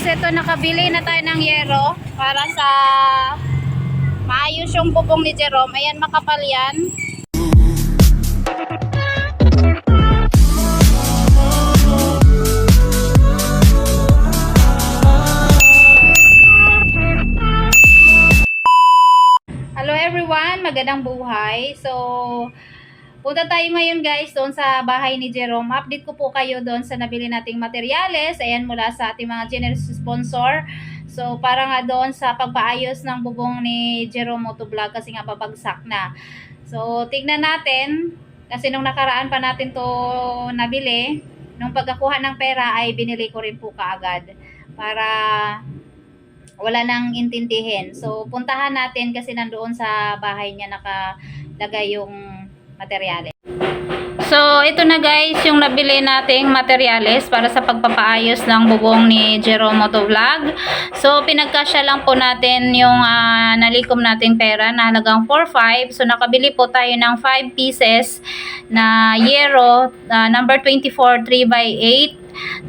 ito nakabili na tayo ng yero para sa maayos yung bubong ni Jerome. Ayan, makapal yan. Hello everyone, magandang buhay. So, punta tayo ngayon guys doon sa bahay ni Jerome. Update ko po kayo doon sa nabili nating materyales. Ayan, mula sa ating mga generous sponsor. So, para nga doon sa pagpaayos ng bubong ni Jerome Motovlog kasi nga babagsak na. So, tignan natin. Kasi nung nakaraan pa natin to nabili, nung pagkakuha ng pera ay binili ko rin po kaagad. Para wala nang intindihin. So, puntahan natin kasi nandoon sa bahay niya nakalagay yung materyales. So, ito na guys yung nabili nating materyales para sa pagpapaayos ng bubong ni Jerome Motovlog. So, pinagkasya lang po natin yung nalikom nating pera na halagang 4.5. So, nakabili po tayo ng 5 pieces na yero, number 24, 3x8.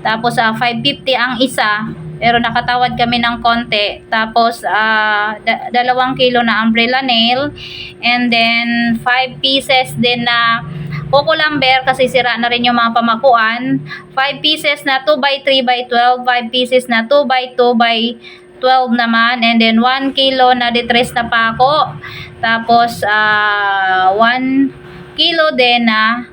Tapos, 550 ang isa. Pero nakatawad kami ng konti. Tapos, 2 kilo na umbrella nail. And then, 5 pieces din na Coco Lumber kasi sira na rin yung mga pamakuan. 5 pieces na 2x3x12. 5 pieces na 2x2x12 naman. And then, 1 kilo na detres na pako. Tapos, 1 kilo din na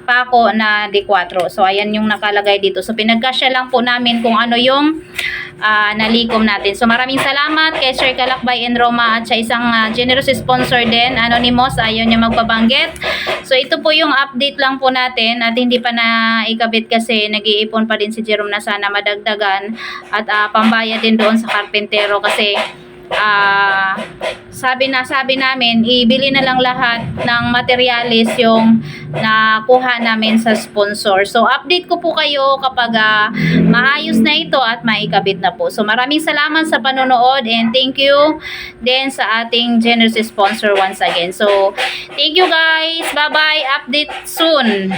pako na D4. So, ayan yung nakalagay dito. So, pinagkasya lang po namin kung ano yung nalikom natin. So, maraming salamat kay Sir Kalakbay and Roma at sa isang generous sponsor din, Anonymous, ayaw niya magpabanggit. So, ito po yung update lang po natin at hindi pa na ikabit kasi nag-iipon pa din si Jerome na sana madagdagan at pambayad din doon sa karpentero kasi sabi namin ibili na lang lahat ng materialis yung nakuha namin sa sponsor. So, update ko po kayo kapag maayos na ito at maikabit na po. So, maraming salamat sa panonood and thank you din sa ating generous sponsor once again. So, thank you guys. Bye-bye. Update soon.